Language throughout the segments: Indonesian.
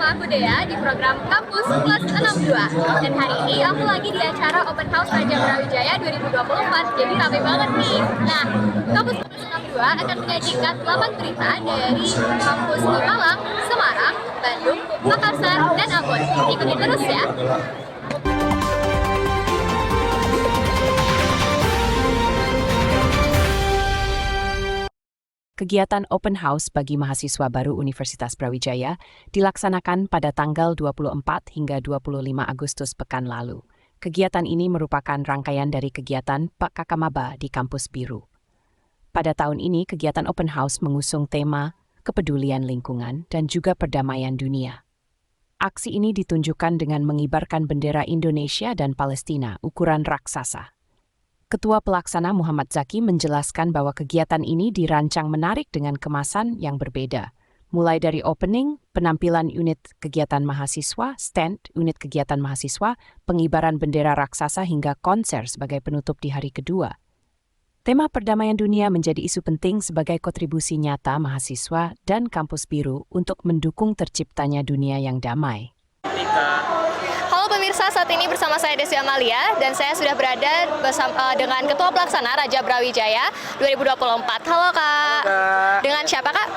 aku Dea di program Kampus Plus 62. Dan hari ini aku lagi di acara Open House Raja Brawijaya 2024, jadi rame banget nih. Nah, Kampus Plus 62 akan menyajikan 8 berita dari kampus di Malang, Semarang, Bandung, Makassar, dan Ambon. Ikutin terus ya! Kegiatan Open House bagi mahasiswa baru Universitas Brawijaya dilaksanakan pada tanggal 24 hingga 25 Agustus pekan lalu. Kegiatan ini merupakan rangkaian dari kegiatan Pak Kakamaba di Kampus Biru. Pada tahun ini, kegiatan Open House mengusung tema kepedulian lingkungan dan juga perdamaian dunia. Aksi ini ditunjukkan dengan mengibarkan bendera Indonesia dan Palestina ukuran raksasa. Ketua Pelaksana Muhammad Zaki menjelaskan bahwa kegiatan ini dirancang menarik dengan kemasan yang berbeda, mulai dari opening, penampilan unit kegiatan mahasiswa, stand unit kegiatan mahasiswa, pengibaran bendera raksasa hingga konser sebagai penutup di hari kedua. Tema perdamaian dunia menjadi isu penting sebagai kontribusi nyata mahasiswa dan Kampus Biru untuk mendukung terciptanya dunia yang damai. Halo pemirsa, saat ini bersama saya Desi Amalia dan saya sudah berada bersama dengan Ketua Pelaksana Raja Brawijaya 2024. Halo Kak. Dengan siapa Kak?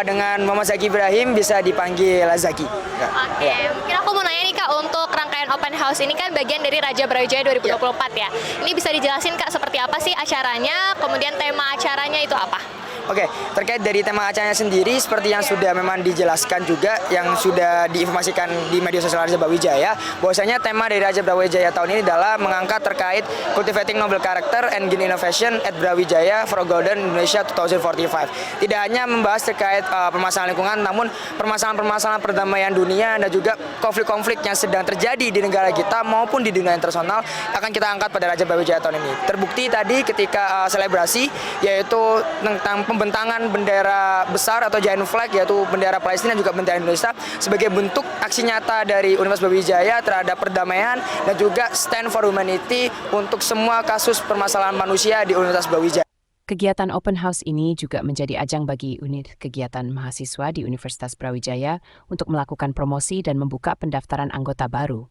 Dengan Muhammad Zaki Ibrahim, bisa dipanggil Zaki. Oke, mungkin aku mau nanya nih Kak, untuk rangkaian Open House ini kan bagian dari Raja Brawijaya 2024 ya. Ini bisa dijelasin Kak seperti apa sih acaranya, kemudian tema acaranya itu apa? Oke, terkait dari tema acaranya sendiri, seperti yang sudah memang dijelaskan juga, yang sudah diinformasikan di media sosial Raja Brawijaya, bahwasanya tema dari Raja Brawijaya tahun ini adalah mengangkat terkait Cultivating Noble Character and Green Innovation at Brawijaya for a Golden Indonesia 2045. Tidak hanya membahas terkait permasalahan lingkungan, namun permasalahan-permasalahan perdamaian dunia dan juga konflik-konflik yang sedang terjadi di negara kita maupun di dunia internasional akan kita angkat pada Raja Brawijaya tahun ini. Terbukti tadi ketika selebrasi, yaitu tentang pembentangan bendera besar atau giant flag, yaitu bendera Palestina dan juga bendera Indonesia sebagai bentuk aksi nyata dari Universitas Brawijaya terhadap perdamaian dan juga stand for humanity untuk semua kasus permasalahan manusia di Universitas Brawijaya. Kegiatan Open House ini juga menjadi ajang bagi unit kegiatan mahasiswa di Universitas Brawijaya untuk melakukan promosi dan membuka pendaftaran anggota baru.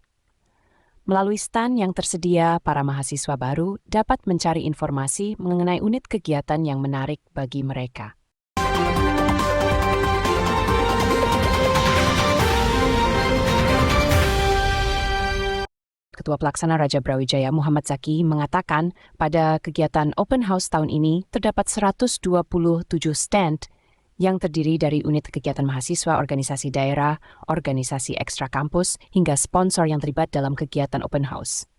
Melalui stand yang tersedia, para mahasiswa baru dapat mencari informasi mengenai unit kegiatan yang menarik bagi mereka. Ketua Pelaksana Raja Brawijaya Muhammad Zaki mengatakan pada kegiatan Open House tahun ini terdapat 127 stand yang terdiri dari unit kegiatan mahasiswa, organisasi daerah, organisasi ekstra kampus, hingga sponsor yang terlibat dalam kegiatan Open House.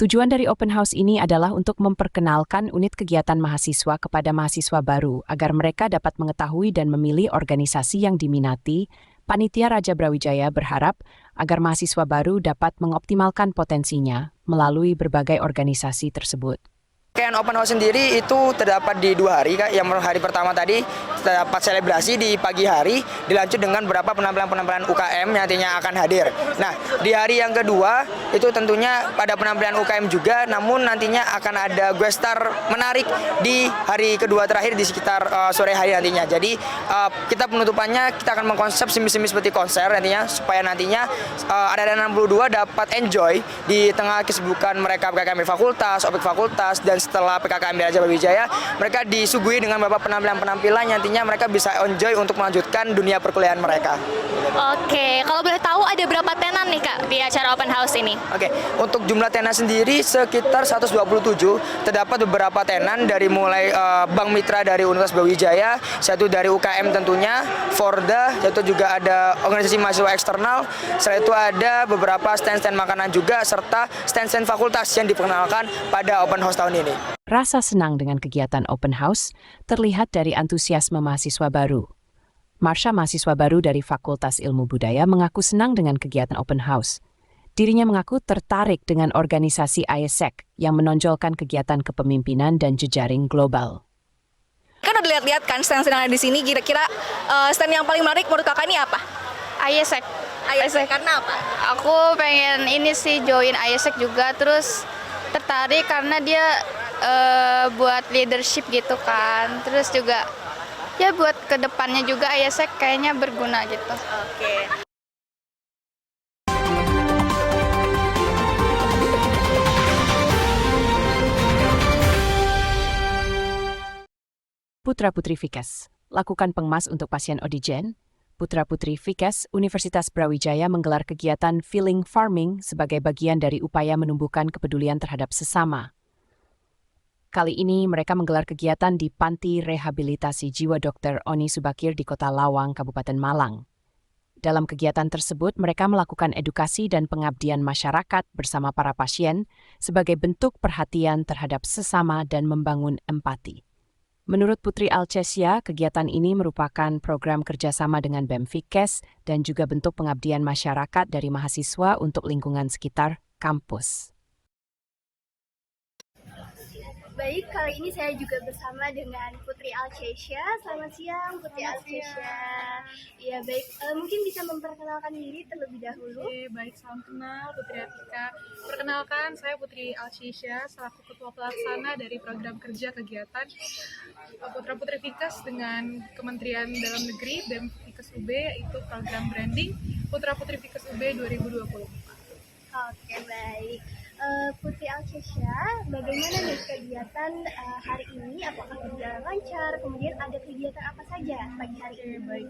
Tujuan dari Open House ini adalah untuk memperkenalkan unit kegiatan mahasiswa kepada mahasiswa baru agar mereka dapat mengetahui dan memilih organisasi yang diminati. Panitia Raja Brawijaya berharap agar mahasiswa baru dapat mengoptimalkan potensinya melalui berbagai organisasi tersebut. Rangkaian Open House sendiri itu terdapat di 2 hari, Kak. Yang hari pertama tadi terdapat selebrasi di pagi hari, dilanjut dengan beberapa penampilan-penampilan UKM yang nantinya akan hadir. Nah, di hari yang kedua itu tentunya pada penampilan UKM juga, namun nantinya akan ada guest star menarik di hari kedua terakhir di sekitar sore hari nantinya. Jadi kita penutupannya kita akan mengkonsep semi-semi seperti konser nantinya, supaya nantinya ada 62 dapat enjoy di tengah kesibukan mereka PKKMB fakultas, OPEK fakultas, dan setelah PKKMB Raja Brawijaya, mereka disuguhi dengan beberapa penampilan-penampilan yang nantinya mereka bisa enjoy untuk melanjutkan dunia perkuliahan mereka. Oke, kalau boleh tahu ada berapa tenan nih Kak di acara Open House ini? Oke, untuk jumlah tenan sendiri sekitar 127, terdapat beberapa tenan dari mulai Bank Mitra dari Universitas Brawijaya, satu dari UKM tentunya, Forda, satu juga ada organisasi mahasiswa eksternal, setelah itu ada beberapa stand-stand makanan juga, serta stand-stand fakultas yang diperkenalkan pada Open House tahun ini. Rasa senang dengan kegiatan Open House terlihat dari antusiasme mahasiswa baru. Marsha, mahasiswa baru dari Fakultas Ilmu Budaya, mengaku senang dengan kegiatan Open House. Dirinya mengaku tertarik dengan organisasi ISEC yang menonjolkan kegiatan kepemimpinan dan jejaring global. Kan udah lihat-lihat kan stand-stand yang ada di sini, kira-kira stand yang paling menarik menurut kakak ini apa? ISEC. ISEC karena apa? Aku pengen ini sih join ISEC juga, terus tertarik karena dia buat leadership gitu kan. Terus juga ya buat kedepannya juga ISEC kayaknya berguna gitu. Oke. Putra-Putri Fikes, lakukan pengemas untuk pasien Odigen. Putra-Putri Fikes Universitas Brawijaya menggelar kegiatan Feeling Farming sebagai bagian dari upaya menumbuhkan kepedulian terhadap sesama. Kali ini mereka menggelar kegiatan di Panti Rehabilitasi Jiwa Dr. Oni Subakir di Kota Lawang, Kabupaten Malang. Dalam kegiatan tersebut, mereka melakukan edukasi dan pengabdian masyarakat bersama para pasien sebagai bentuk perhatian terhadap sesama dan membangun empati. Menurut Putri Alcesia, kegiatan ini merupakan program kerjasama dengan BEM Fikes dan juga bentuk pengabdian masyarakat dari mahasiswa untuk lingkungan sekitar kampus. Baik, kali ini saya juga bersama dengan Putri Alcesia. Selamat siang, Putri Alcesia. Iya, baik. Mungkin bisa memperkenalkan diri terlebih dahulu. Oke, baik, salam kenal Putri Atika. Perkenalkan, saya Putri Alcesia, selaku Ketua Pelaksana dari Program Kerja Kegiatan Putra-Putri Fikes dengan Kementerian Dalam Negeri, BEM Fikes UB, yaitu program branding Putra-Putri Fikes UB 2020. Oke, baik. Putri Alcesia, bagaimana nih kegiatan hari ini? Apakah berjalan lancar? Kemudian ada kegiatan apa saja pagi hari ini? Baik.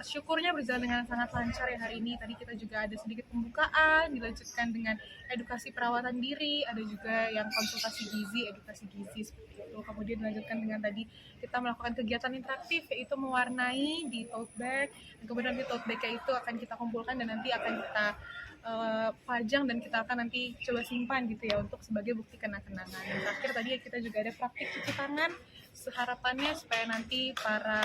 Syukurnya berjalan dengan sangat lancar ya hari ini. Tadi kita juga ada sedikit pembukaan, dilanjutkan dengan edukasi perawatan diri, ada juga yang konsultasi gizi, edukasi gizi seperti itu. Kemudian dilanjutkan dengan tadi kita melakukan kegiatan interaktif, yaitu mewarnai di tote bag. Dan kemudian di tote bag itu akan kita kumpulkan dan nanti akan kita pajang dan kita akan nanti coba simpan gitu ya untuk sebagai bukti kenang-kenangan. Dan terakhir tadi kita juga ada praktik cuci tangan. Harapannya supaya nanti para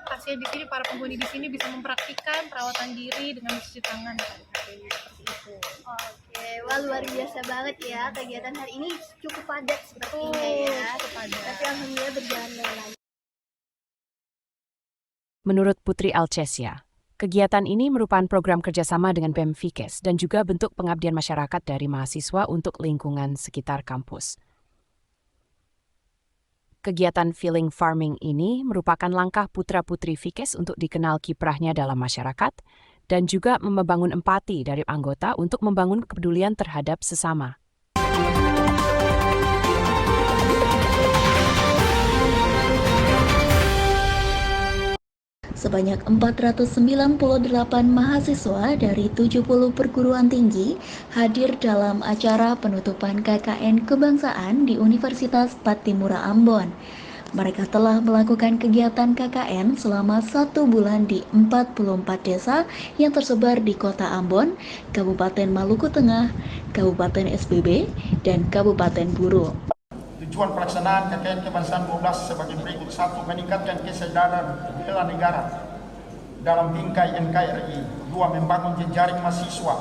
pasien di sini, para penghuni di sini bisa mempraktikkan perawatan diri dengan mencuci tangan seperti itu. Oke, wah luar biasa banget ya, kegiatan hari ini cukup padat sepertinya ya. Tapi alhamdulillah berjalan dengan lancar. Menurut Putri Alcesia, kegiatan ini merupakan program kerjasama dengan BEM Fikes dan juga bentuk pengabdian masyarakat dari mahasiswa untuk lingkungan sekitar kampus. Kegiatan Feeling Farming ini merupakan langkah Putra-Putri Fikes untuk dikenal kiprahnya dalam masyarakat dan juga membangun empati dari anggota untuk membangun kepedulian terhadap sesama. Sebanyak 498 mahasiswa dari 70 perguruan tinggi hadir dalam acara penutupan KKN Kebangsaan di Universitas Patimura Ambon. Mereka telah melakukan kegiatan KKN selama 1 bulan di 44 desa yang tersebar di Kota Ambon, Kabupaten Maluku Tengah, Kabupaten SBB, dan Kabupaten Buru. Tujuan pelaksanaan KKN Kebangsaan 12 sebagai berikut: 1. Meningkatkan kesadaran bela negara dalam bingkai NKRI. 2. Membangun jejaring mahasiswa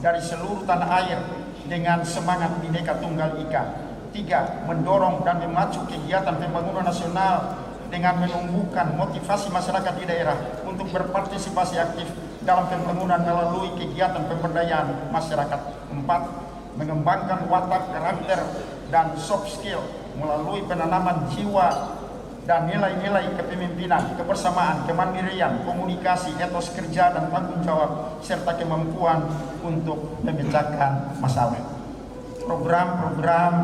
dari seluruh tanah air dengan semangat Bhinneka Tunggal Ika. 3. Mendorong dan memacu kegiatan pembangunan nasional dengan menumbuhkan motivasi masyarakat di daerah untuk berpartisipasi aktif dalam pembangunan melalui kegiatan pemberdayaan masyarakat. 4. Mengembangkan watak, karakter, dan soft skill melalui penanaman jiwa dan nilai-nilai kepemimpinan, kebersamaan, kemandirian, komunikasi, etos kerja, dan tanggung jawab, serta kemampuan untuk memecahkan masalah. Program-program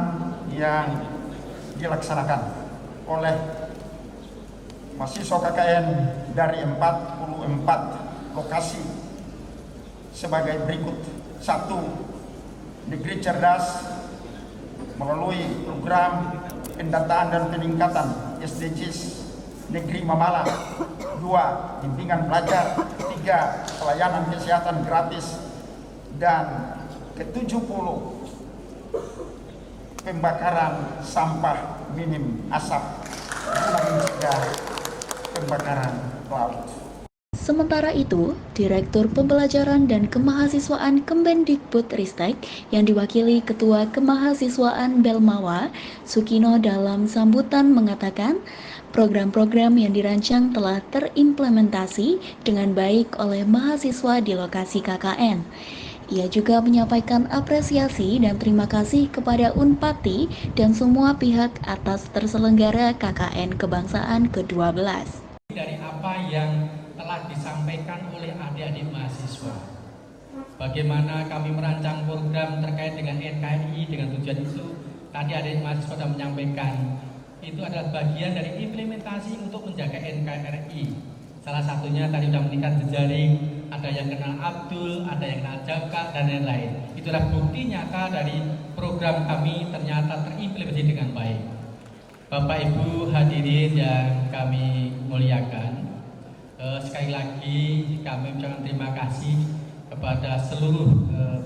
yang dilaksanakan oleh mahasiswa KKN dari 44 lokasi sebagai berikut: 1. Negeri Cerdas melalui program pendataan dan peningkatan SDGs Negeri Mamala. 2. Bimbingan pelajar. 3. Pelayanan kesehatan gratis. Dan ke-70 pembakaran sampah minim asap guna mencegah pembakaran laut. Sementara itu, Direktur Pembelajaran dan Kemahasiswaan Kemendikbudristek yang diwakili Ketua Kemahasiswaan Belmawa, Sukino, dalam sambutan mengatakan, program-program yang dirancang telah terimplementasi dengan baik oleh mahasiswa di lokasi KKN. Ia juga menyampaikan apresiasi dan terima kasih kepada Unpati dan semua pihak atas terselenggara KKN Kebangsaan ke-12. Dari apa yang telah disampaikan oleh adik-adik mahasiswa, bagaimana kami merancang program terkait dengan NKRI dengan tujuan itu, tadi adik mahasiswa sudah menyampaikan itu adalah bagian dari implementasi untuk menjaga NKRI. Salah satunya tadi sudah menikah jejaring, ada yang kenal Abdul, ada yang kenal Jaka, dan lain-lain. Itulah bukti nyata dari program kami ternyata terimplementasi dengan baik. Bapak Ibu hadirin yang kami muliakan, sekali lagi kami ucapkan terima kasih kepada seluruh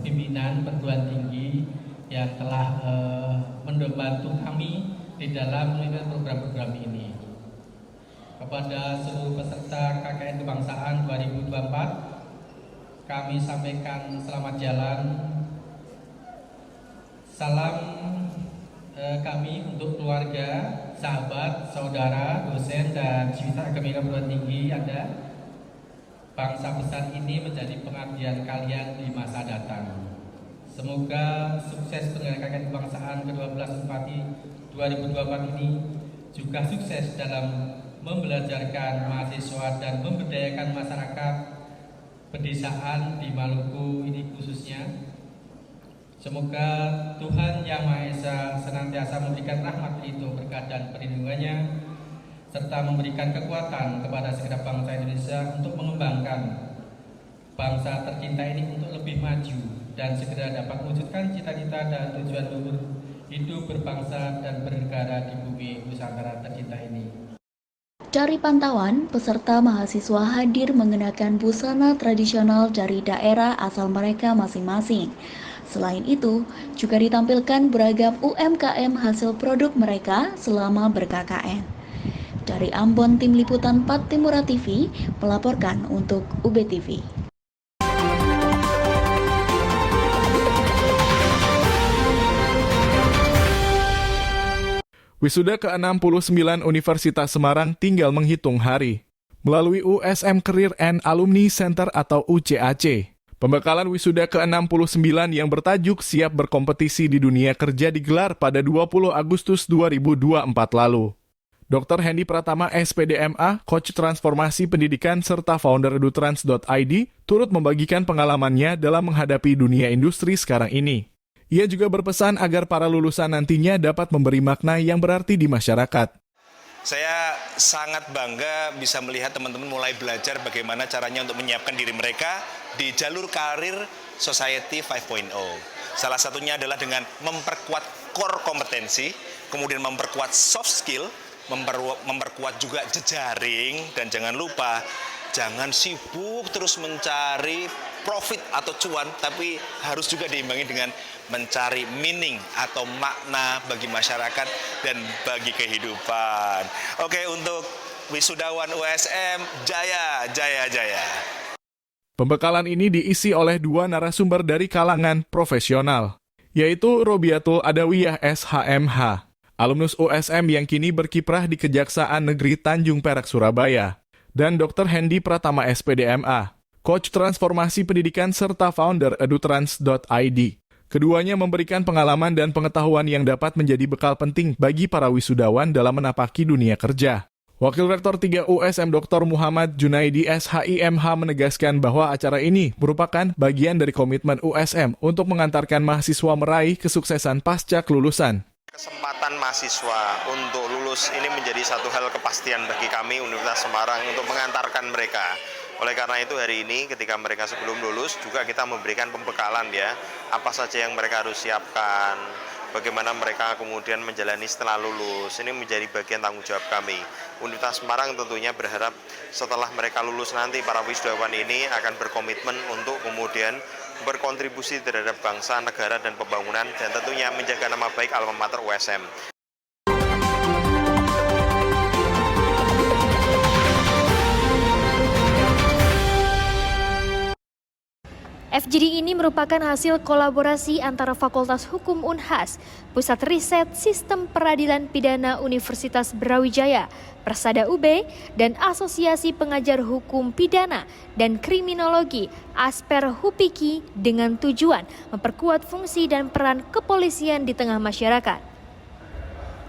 pimpinan perguruan tinggi yang telah membantu kami di dalam menjalankan program-program ini. Kepada seluruh peserta KKN Kebangsaan 2024, kami sampaikan selamat jalan. Salam kami untuk keluarga, sahabat, saudara, dosen, dan civitas akademika perguruan tinggi Anda. Bangsa besar ini menjadi pengabdian kalian di masa datang. Semoga sukses penyelenggaraan kebangsaan ke-12 2024 ini juga sukses dalam membelajarkan mahasiswa dan memberdayakan masyarakat pedesaan di Maluku ini khususnya. Semoga Tuhan Yang Maha Esa senantiasa memberikan rahmat itu, berkat dan perlindungannya, serta memberikan kekuatan kepada segenap bangsa Indonesia untuk mengembangkan bangsa tercinta ini untuk lebih maju dan segera dapat mewujudkan cita-cita dan tujuan luhur hidup berbangsa dan bernegara di bumi Nusantara tercinta ini. Dari pantauan, peserta mahasiswa hadir mengenakan busana tradisional dari daerah asal mereka masing-masing. Selain itu, juga ditampilkan beragam UMKM hasil produk mereka selama ber-KKN. Dari Ambon, Tim Liputan 4 Timura TV melaporkan untuk UBTV. Wisuda ke-69 Universitas Semarang tinggal menghitung hari. Melalui USM Career and Alumni Center atau UCAC, pembekalan wisuda ke-69 yang bertajuk Siap Berkompetisi di Dunia Kerja digelar pada 20 Agustus 2024 lalu. Dr. Hendy Pratama, SPDMA, Coach Transformasi Pendidikan serta founder edutrans.id, turut membagikan pengalamannya dalam menghadapi dunia industri sekarang ini. Ia juga berpesan agar para lulusan nantinya dapat memberi makna yang berarti di masyarakat. Saya sangat bangga bisa melihat teman-teman mulai belajar bagaimana caranya untuk menyiapkan diri mereka di jalur karir Society 5.0. Salah satunya adalah dengan memperkuat core kompetensi, kemudian memperkuat soft skill, memperkuat juga jejaring, dan jangan lupa jangan sibuk terus mencari profit atau cuan, tapi harus juga diimbangi dengan mencari meaning atau makna bagi masyarakat dan bagi kehidupan. Oke, untuk wisudawan USM, jaya, jaya, jaya. Pembekalan ini diisi oleh dua narasumber dari kalangan profesional, yaitu Robiatul Adawiyah SHMH, alumnus USM yang kini berkiprah di Kejaksaan Negeri Tanjung Perak, Surabaya, dan Dr. Hendy Pratama SPDMA, Coach Transformasi Pendidikan serta founder edutrans.id. Keduanya memberikan pengalaman dan pengetahuan yang dapat menjadi bekal penting bagi para wisudawan dalam menapaki dunia kerja. Wakil Rektor 3 USM Dr. Muhammad Junaidi SHIMH menegaskan bahwa acara ini merupakan bagian dari komitmen USM untuk mengantarkan mahasiswa meraih kesuksesan pasca kelulusan. Kesempatan mahasiswa untuk lulus ini menjadi satu hal kepastian bagi kami Universitas Semarang untuk mengantarkan mereka. Oleh karena itu hari ini ketika mereka sebelum lulus juga kita memberikan pembekalan ya, apa saja yang mereka harus siapkan, bagaimana mereka kemudian menjalani setelah lulus. Ini menjadi bagian tanggung jawab kami. Universitas Semarang tentunya berharap setelah mereka lulus nanti para wisudawan ini akan berkomitmen untuk kemudian berkontribusi terhadap bangsa, negara, dan pembangunan, dan tentunya menjaga nama baik alma mater USM. FGD ini merupakan hasil kolaborasi antara Fakultas Hukum Unhas, Pusat Riset Sistem Peradilan Pidana Universitas Brawijaya, Persada UB, dan Asosiasi Pengajar Hukum Pidana dan Kriminologi Asper Hupiki dengan tujuan memperkuat fungsi dan peran kepolisian di tengah masyarakat.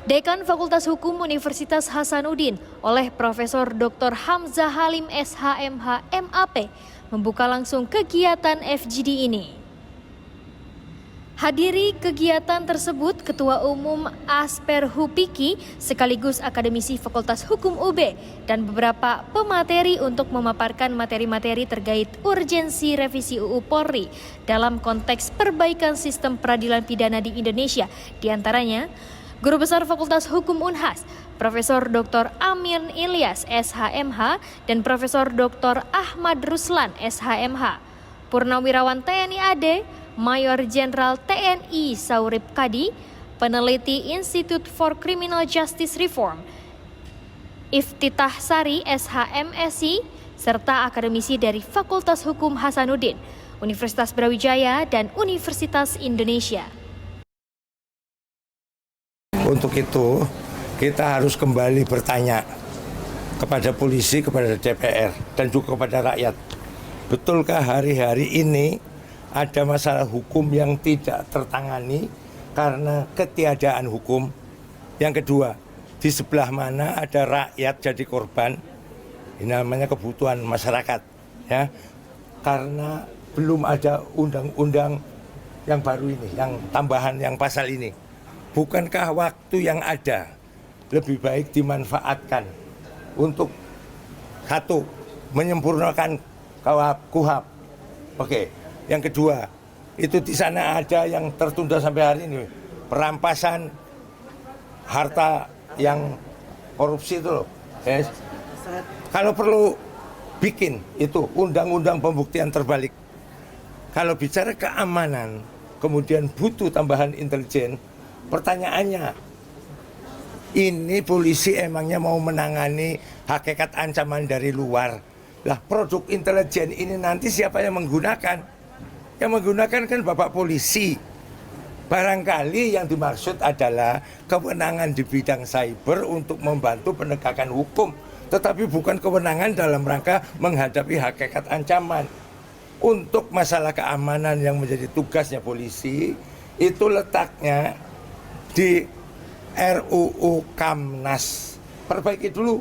Dekan Fakultas Hukum Universitas Hasanuddin oleh Profesor Dr. Hamzah Halim SHMH MAP membuka langsung kegiatan FGD ini. Hadiri kegiatan tersebut Ketua Umum Asper Hupiki sekaligus akademisi Fakultas Hukum UB dan beberapa pemateri untuk memaparkan materi-materi terkait urgensi revisi UU Polri dalam konteks perbaikan sistem peradilan pidana di Indonesia. Di antaranya, Guru Besar Fakultas Hukum Unhas, Profesor Dr. Amin Ilyas, SHMH, dan Profesor Dr. Ahmad Ruslan, SHMH. Purnawirawan TNI AD, Mayor Jenderal TNI Saurip Kadi, peneliti Institute for Criminal Justice Reform, Iftitah Sari, SHMSI, serta akademisi dari Fakultas Hukum Hasanuddin, Universitas Brawijaya, dan Universitas Indonesia. Untuk itu, kita harus kembali bertanya kepada polisi, kepada DPR, dan juga kepada rakyat. Betulkah hari-hari ini ada masalah hukum yang tidak tertangani karena ketiadaan hukum? Yang kedua, di sebelah mana ada rakyat jadi korban? Ini namanya kebutuhan masyarakat, ya. Karena belum ada undang-undang yang baru ini, yang tambahan yang pasal ini. Bukankah waktu yang ada lebih baik dimanfaatkan untuk satu, menyempurnakan KUHP. Oke. Yang kedua, itu di sana ada yang tertunda sampai hari ini, perampasan harta yang korupsi itu loh. Yes. Kalau perlu bikin itu undang-undang pembuktian terbalik. Kalau bicara keamanan, kemudian butuh tambahan intelijen, pertanyaannya, ini polisi emangnya mau menangani hakikat ancaman dari luar? Lah, produk intelijen ini nanti siapa yang menggunakan? Yang menggunakan kan Bapak Polisi. Barangkali yang dimaksud adalah kewenangan di bidang cyber untuk membantu penegakan hukum, tetapi bukan kewenangan dalam rangka menghadapi hakikat ancaman. Untuk masalah keamanan yang menjadi tugasnya polisi, itu letaknya di RUU Kamnas. Perbaiki dulu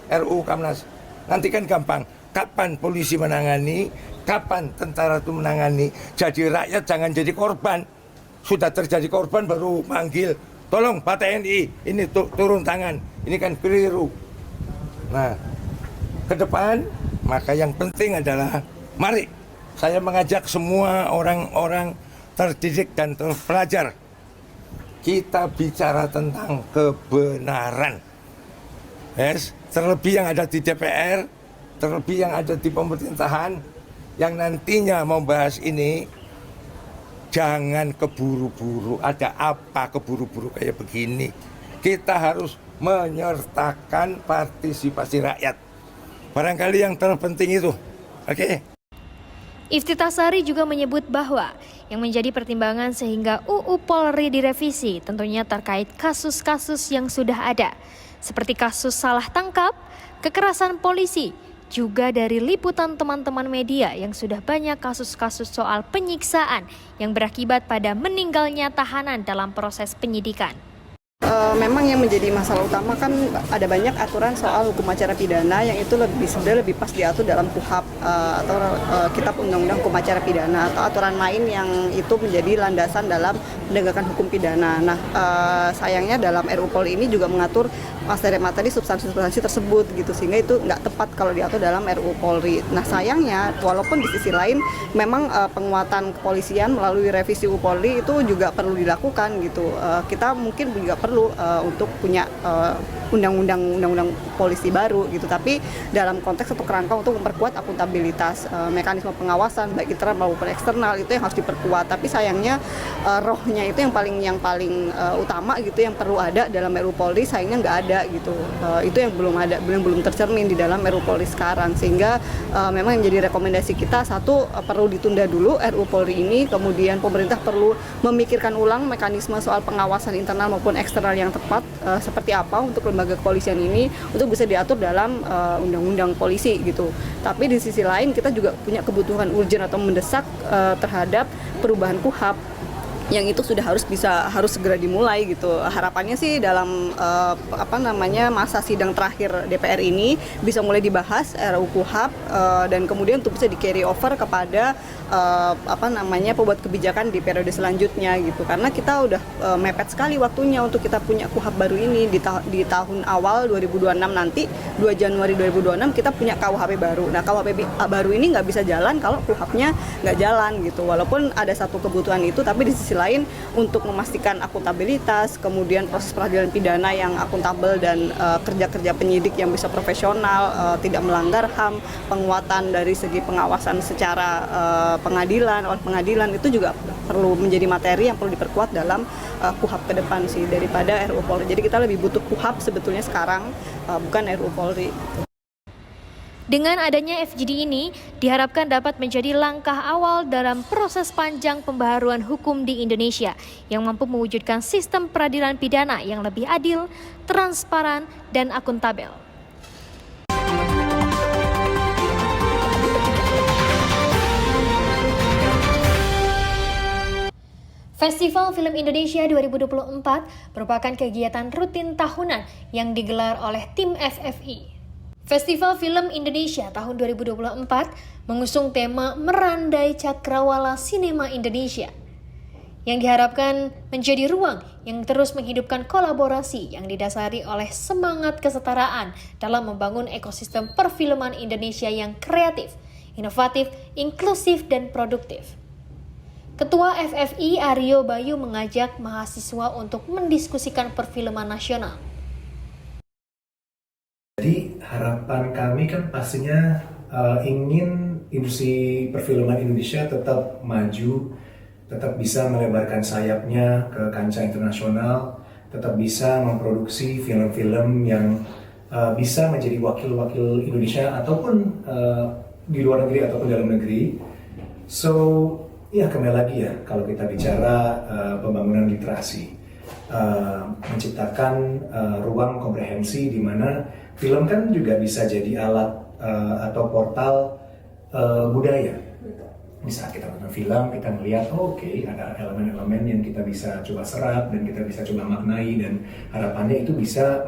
RUU Kamnas. Nanti kan gampang. Kapan polisi menangani, kapan tentara itu menangani. Jadi rakyat jangan jadi korban. Sudah terjadi korban baru manggil, tolong Pak TNI, ini turun tangan. Ini kan keliru. Nah, ke depan, maka yang penting adalah, mari saya mengajak semua orang-orang terdidik dan terpelajar. Kita bicara tentang kebenaran. Yes, terlebih yang ada di DPR, terlebih yang ada di pemerintahan, yang nantinya membahas ini, jangan keburu-buru. Ada apa keburu-buru kayak begini? Kita harus menyertakan partisipasi rakyat. Barangkali yang terpenting itu. Oke. Iftitah Sari juga menyebut bahwa yang menjadi pertimbangan sehingga UU Polri direvisi tentunya terkait kasus-kasus yang sudah ada, seperti kasus salah tangkap, kekerasan polisi, juga dari liputan teman-teman media yang sudah banyak kasus-kasus soal penyiksaan yang berakibat pada meninggalnya tahanan dalam proses penyidikan. Memang yang menjadi masalah utama kan ada banyak aturan soal hukum acara pidana yang itu lebih pas diatur dalam KUHP atau Kitab Undang-Undang Hukum Acara Pidana atau aturan lain yang itu menjadi landasan dalam penegakan hukum pidana. Nah, sayangnya dalam RUU Polri ini juga mengatur materi-materi substansi-substansi tersebut gitu, sehingga itu nggak tepat kalau diatur dalam RUU Polri. Nah, sayangnya walaupun di sisi lain memang penguatan kepolisian melalui revisi UU Polri itu juga perlu dilakukan gitu. Kita mungkin juga perlu untuk punya undang-undang polisi baru gitu, tapi dalam konteks atau kerangka untuk memperkuat akuntabilitas, mekanisme pengawasan baik internal maupun eksternal itu yang harus diperkuat. Tapi sayangnya rohnya itu yang paling utama gitu, yang perlu ada dalam RUU Polri, sayangnya nggak ada gitu. Itu yang belum tercermin di dalam RUU Polri sekarang, sehingga memang yang jadi rekomendasi kita, satu, perlu ditunda dulu RUU Polri ini, kemudian pemerintah perlu memikirkan ulang mekanisme soal pengawasan internal maupun eksternal yang tepat, seperti apa untuk lembaga kepolisian ini untuk bisa diatur dalam undang-undang polisi gitu. Tapi di sisi lain kita juga punya kebutuhan urgent atau mendesak terhadap perubahan KUHP yang itu sudah harus segera dimulai gitu. Harapannya sih dalam masa sidang terakhir DPR ini bisa mulai dibahas RUU KUHP dan kemudian untuk bisa di carry over kepada pembuat kebijakan di periode selanjutnya gitu. Karena kita udah mepet sekali waktunya untuk kita punya KUHP baru ini di tahun awal 2026 nanti 2 Januari 2026 kita punya KUHP baru. Nah, KUHP baru ini nggak bisa jalan kalau KUHP-nya nggak jalan gitu. Walaupun ada satu kebutuhan itu, tapi di sisi lain untuk memastikan akuntabilitas, kemudian proses peradilan pidana yang akuntabel dan kerja-kerja penyidik yang bisa profesional, tidak melanggar HAM, penguatan dari segi pengawasan secara pengadilan itu juga perlu menjadi materi yang perlu diperkuat dalam KUHP ke depan sih daripada RUU Polri. Jadi kita lebih butuh KUHP sebetulnya sekarang, bukan RUU Polri. Dengan adanya FGD ini, diharapkan dapat menjadi langkah awal dalam proses panjang pembaharuan hukum di Indonesia yang mampu mewujudkan sistem peradilan pidana yang lebih adil, transparan, dan akuntabel. Festival Film Indonesia 2024 merupakan kegiatan rutin tahunan yang digelar oleh tim FFI. Festival Film Indonesia tahun 2024 mengusung tema Merandai Cakrawala Sinema Indonesia, yang diharapkan menjadi ruang yang terus menghidupkan kolaborasi yang didasari oleh semangat kesetaraan dalam membangun ekosistem perfilman Indonesia yang kreatif, inovatif, inklusif, dan produktif. Ketua FFI Aryo Bayu mengajak mahasiswa untuk mendiskusikan perfilman nasional. Jadi harapan kami kan pastinya ingin industri perfilman Indonesia tetap maju, tetap bisa melebarkan sayapnya ke kancah internasional, tetap bisa memproduksi film-film yang bisa menjadi wakil-wakil Indonesia ataupun di luar negeri ataupun dalam negeri. So ya kembali lagi ya kalau kita bicara pembangunan literasi, menciptakan ruang komprehensi di mana film kan juga bisa jadi alat atau portal budaya. Misal kita nonton film, kita melihat oke, ada elemen-elemen yang kita bisa coba serap dan kita bisa coba maknai, dan harapannya itu bisa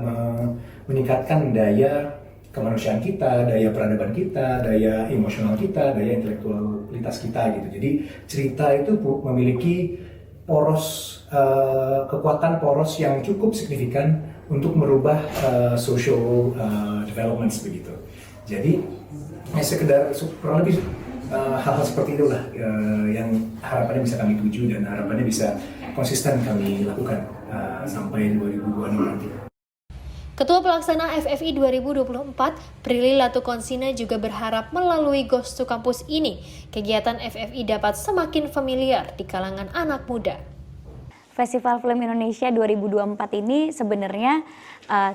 meningkatkan daya kemanusiaan kita, daya peradaban kita, daya emosional kita, daya intelektualitas kita gitu. Jadi cerita itu memiliki kekuatan poros yang cukup signifikan untuk merubah social developments begitu. Jadi sekedar kurang lebih hal-hal seperti itulah yang harapannya bisa kami tuju dan harapannya bisa konsisten kami lakukan sampai 2026 nanti. Ketua Pelaksana FFI 2024, Prilly Latukonsina juga berharap melalui Ghost to Campus ini, kegiatan FFI dapat semakin familiar di kalangan anak muda. Festival Film Indonesia 2024 ini sebenarnya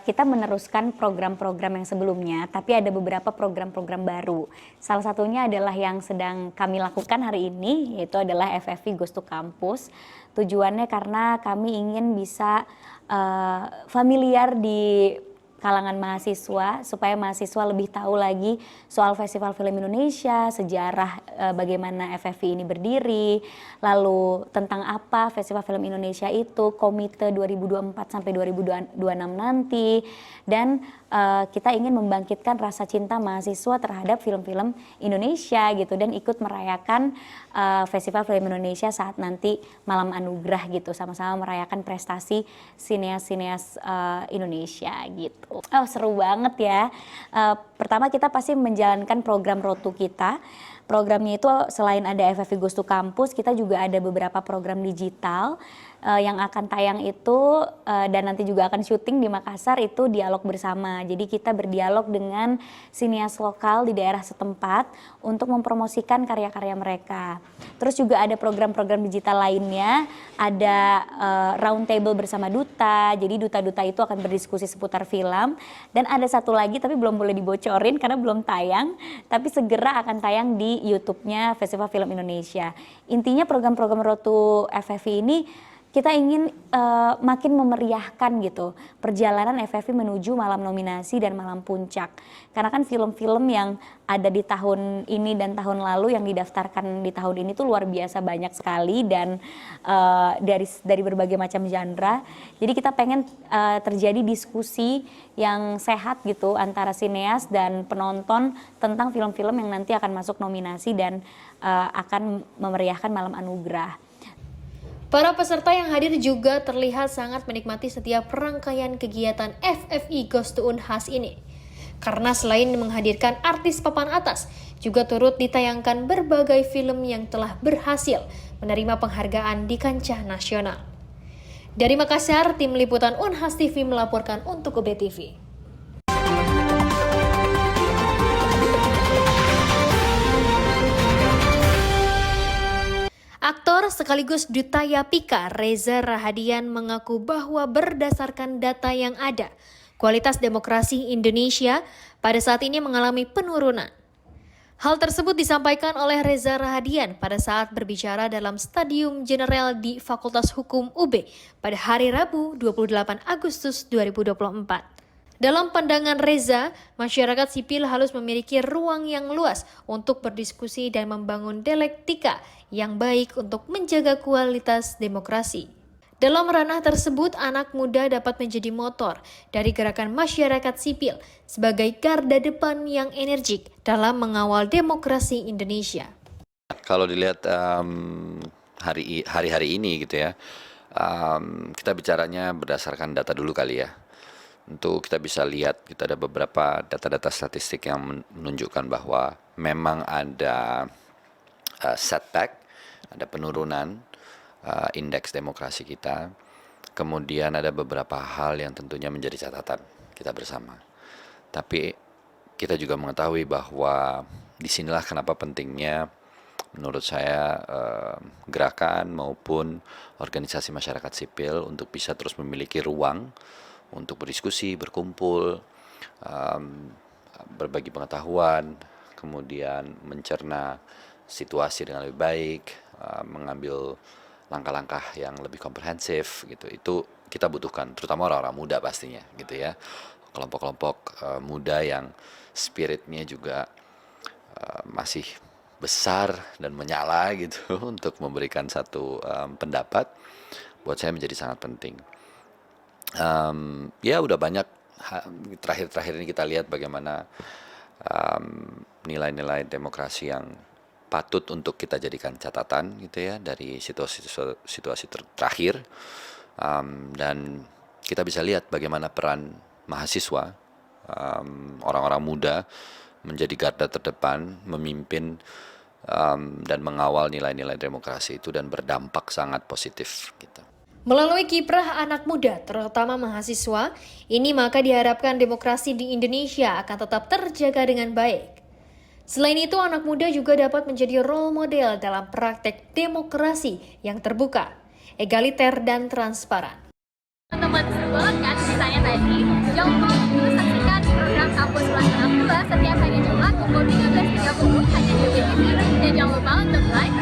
kita meneruskan program-program yang sebelumnya, tapi ada beberapa program-program baru. Salah satunya adalah yang sedang kami lakukan hari ini, yaitu adalah FFI Ghost to Campus. Tujuannya karena kami ingin bisa familiar di kalangan mahasiswa, supaya mahasiswa lebih tahu lagi soal Festival Film Indonesia, sejarah bagaimana FFI ini berdiri, lalu tentang apa Festival Film Indonesia itu, komite 2024 sampai 2026 nanti, dan kita ingin membangkitkan rasa cinta mahasiswa terhadap film-film Indonesia gitu, dan ikut merayakan Festival Film Indonesia saat nanti malam anugerah gitu, sama-sama merayakan prestasi sineas-sineas Indonesia gitu. Oh seru banget ya. Pertama kita pasti menjalankan program Road to kita. Programnya itu selain ada FFI Ghost to Campus, kita juga ada beberapa program digital yang akan tayang itu dan nanti juga akan syuting di Makassar, itu dialog bersama. Jadi kita berdialog dengan sinias lokal di daerah setempat untuk mempromosikan karya-karya mereka. Terus juga ada program-program digital lainnya, ada round table bersama duta. Jadi duta-duta itu akan berdiskusi seputar film, dan ada satu lagi tapi belum boleh dibocorin karena belum tayang, tapi segera akan tayang di YouTube-nya Festival Film Indonesia. Intinya program-program Road to FFI ini kita ingin makin memeriahkan gitu perjalanan FFI menuju malam nominasi dan malam puncak. Karena kan film-film yang ada di tahun ini dan tahun lalu yang didaftarkan di tahun ini tuh luar biasa banyak sekali dan dari berbagai macam genre. Jadi kita pengen terjadi diskusi yang sehat gitu antara sineas dan penonton tentang film-film yang nanti akan masuk nominasi dan akan memeriahkan malam anugerah. Para peserta yang hadir juga terlihat sangat menikmati setiap rangkaian kegiatan FFI Goes to Unhas ini. Karena selain menghadirkan artis papan atas, juga turut ditayangkan berbagai film yang telah berhasil menerima penghargaan di kancah nasional. Dari Makassar, tim liputan Unhas TV melaporkan untuk UB TV. Aktor sekaligus duta Yapika Reza Rahadian mengaku bahwa berdasarkan data yang ada, kualitas demokrasi Indonesia pada saat ini mengalami penurunan. Hal tersebut disampaikan oleh Reza Rahadian pada saat berbicara dalam Stadium General di Fakultas Hukum UB pada hari Rabu 28 Agustus 2024. Dalam pandangan Reza, masyarakat sipil harus memiliki ruang yang luas untuk berdiskusi dan membangun dialektika yang baik untuk menjaga kualitas demokrasi. Dalam ranah tersebut, anak muda dapat menjadi motor dari gerakan masyarakat sipil sebagai garda depan yang energik dalam mengawal demokrasi Indonesia. Kalau dilihat hari-hari ini gitu ya, kita bicaranya berdasarkan data dulu kali ya. Untuk kita bisa lihat, kita ada beberapa data-data statistik yang menunjukkan bahwa memang ada setback, ada penurunan indeks demokrasi kita. Kemudian ada beberapa hal yang tentunya menjadi catatan kita bersama. Tapi kita juga mengetahui bahwa disinilah kenapa pentingnya menurut saya gerakan maupun organisasi masyarakat sipil untuk bisa terus memiliki ruang untuk berdiskusi, berkumpul, berbagi pengetahuan, kemudian mencerna situasi dengan lebih baik, mengambil langkah-langkah yang lebih komprehensif gitu. Itu kita butuhkan, terutama orang-orang muda pastinya gitu ya. Kelompok-kelompok muda yang spiritnya juga masih besar dan menyala gitu untuk memberikan satu pendapat, buat saya menjadi sangat penting. Ya udah banyak terakhir-terakhir ini kita lihat bagaimana nilai-nilai demokrasi yang patut untuk kita jadikan catatan gitu ya dari situasi terakhir, dan kita bisa lihat bagaimana peran mahasiswa, orang-orang muda menjadi garda terdepan, memimpin dan mengawal nilai-nilai demokrasi itu dan berdampak sangat positif gitu. Melalui kiprah anak muda, terutama mahasiswa, ini maka diharapkan demokrasi di Indonesia akan tetap terjaga dengan baik. Selain itu, anak muda juga dapat menjadi role model dalam praktek demokrasi yang terbuka, egaliter, dan transparan. Teman-teman, seru banget kan ceritanya tadi? Jangan lupa untuk saksikan program Kampus Kelas 62 setiap hari Jumat pukul 13.30 hanya di UB TV. Dan jangan lupa untuk like,